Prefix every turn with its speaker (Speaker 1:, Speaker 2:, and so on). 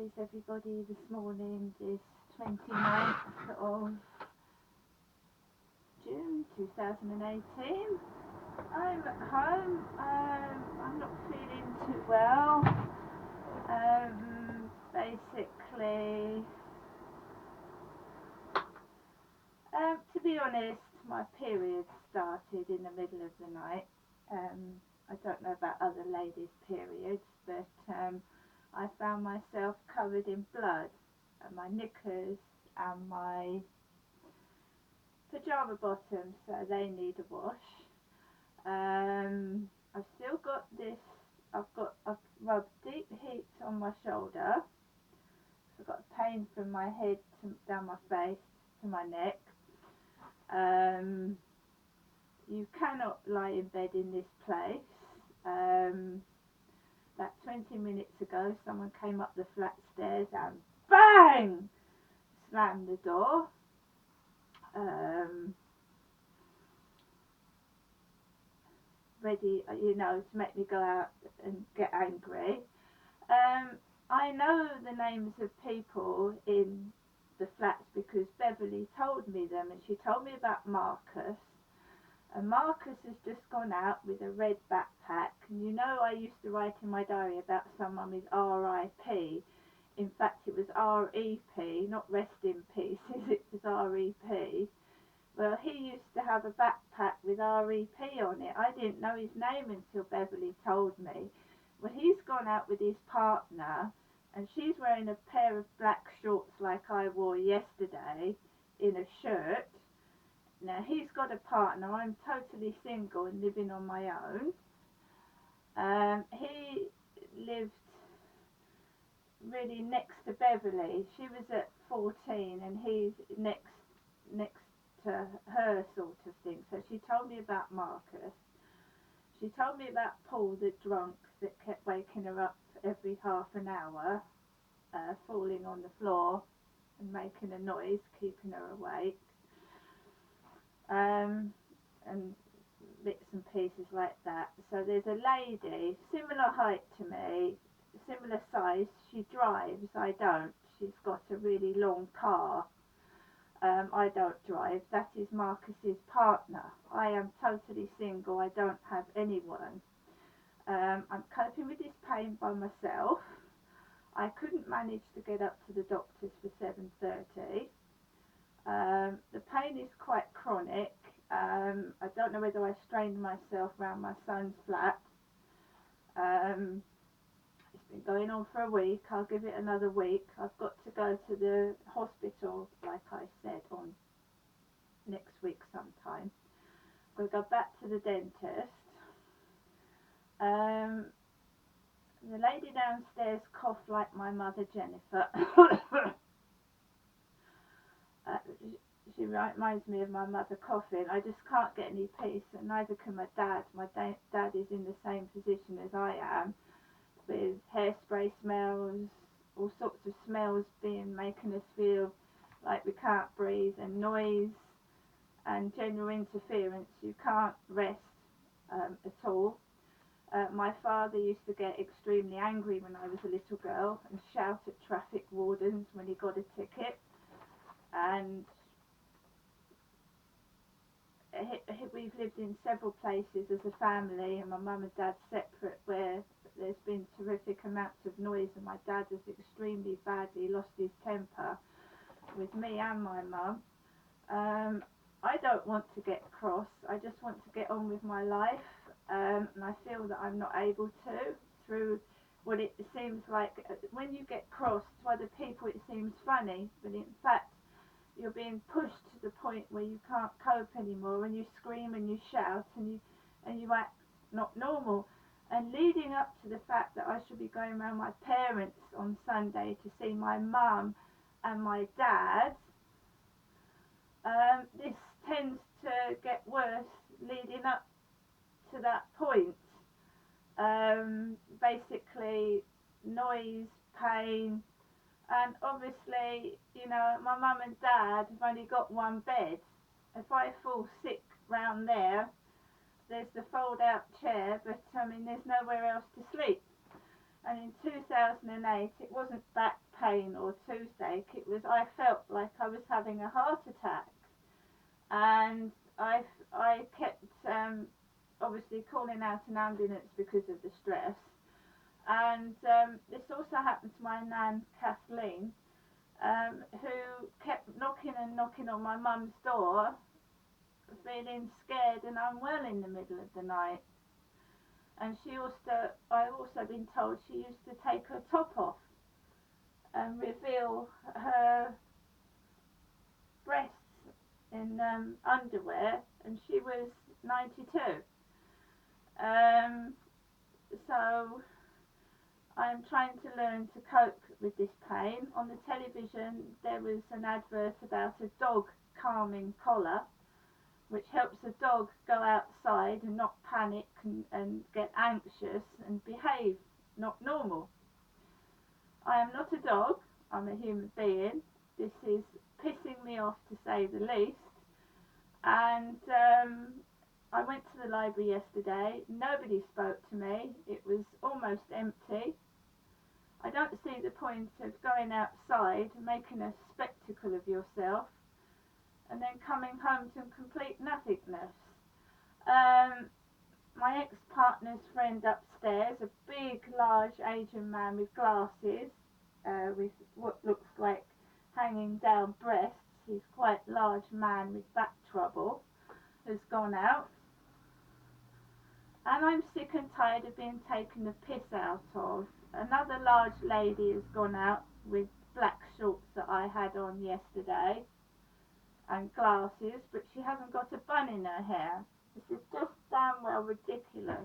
Speaker 1: is everybody this morning, this 29th of June 2018. I'm at home. I'm not feeling too well. Basically, to be honest, my period started in the middle of the night. I don't know about other ladies' periods, but I found myself covered in blood, and my knickers and my pyjama bottoms, so they need a wash. I've still got this. I've rubbed deep heat on my shoulder. I've got pain from my head down my face to my neck. You cannot lie in bed in this place. About 20 minutes ago, someone came up the flat stairs and bang! Slammed the door. Ready, to make me go out and get angry. I know the names of people in the flats because Beverly told me them, and she told me about Marcus. And Marcus has just gone out with a red backpack, and I used to write in my diary about someone with R.I.P. In fact, it was R.E.P., not rest in pieces, it was R.E.P. Well, he used to have a backpack with R.E.P. on it. I didn't know his name until Beverly told me. Well, he's gone out with his partner, and she's wearing a pair of black shorts like I wore yesterday in a shirt. Now, he's got a partner. I'm totally single and living on my own. He lived really next to Beverly. She was at 14 and he's next to her, sort of thing. So she told me about Marcus. She told me about Paul the drunk that kept waking her up every half an hour, falling on the floor and making a noise, keeping her awake. And bits and pieces like that. So there's a lady, similar height to me, similar size. She drives, I don't. She's got a really long car. I don't drive. That is Marcus's partner. I am totally single. I don't have anyone. I'm coping with this pain by myself. I couldn't manage to get up to the doctors for 7:30. The pain is quite chronic. I don't know whether I strained myself around my son's flat. It's been going on for a week. I'll give it another week. I've got to go to the hospital, like I said, on next week sometime. I'm going to go back to the dentist. The lady downstairs coughed like my mother Jennifer. She reminds me of my mother coughing. I just can't get any peace, and neither can my dad. My dad is in the same position as I am, with hairspray smells, all sorts of smells making us feel like we can't breathe, and noise and general interference. You can't rest at all. My father used to get extremely angry when I was a little girl and shout at traffic wardens when he got a ticket. And we've lived in several places as a family, and my mum and dad separate, where there's been terrific amounts of noise, and my dad has extremely badly lost his temper with me and my mum. I don't want to get cross. I just want to get on with my life, and I feel that I'm not able to, through what it seems like. When you get cross to other people, it seems funny, but in fact you're being pushed to the point where you can't cope anymore, and you scream and you shout and you act not normal. And leading up to the fact that I should be going around my parents on Sunday to see my mum and my dad, this tends to get worse leading up to that point. Basically noise, pain, and obviously, my mum and dad have only got one bed. If I fall sick round there's the fold-out chair, but there's nowhere else to sleep. And in 2008, it wasn't back pain or toothache. It was, I felt like I was having a heart attack, and I kept obviously calling out an ambulance because of the stress. And this also happened to my nan Kathleen, who kept knocking and knocking on my mum's door, feeling scared and unwell in the middle of the night. And I've also been told she used to take her top off and reveal her breasts in underwear, and she was 92. Um, so I'm trying to learn to cope with this pain. On the television, there was an advert about a dog calming collar, which helps a dog go outside and not panic and get anxious and behave not normal. I am not a dog, I'm a human being. This is pissing me off, to say the least. And I went to the library yesterday. Nobody spoke to me. It was almost empty. I don't see the point of going outside, making a spectacle of yourself, and then coming home to complete nothingness. Um, my ex-partner's friend upstairs, a big, large Asian man with glasses, with what looks like hanging down breasts. He's quite a large man with back trouble, has gone out. And I'm sick and tired of being taken the piss out of. Another large lady has gone out with black shorts that I had on yesterday and glasses, but she hasn't got a bun in her hair. This is just damn well ridiculous.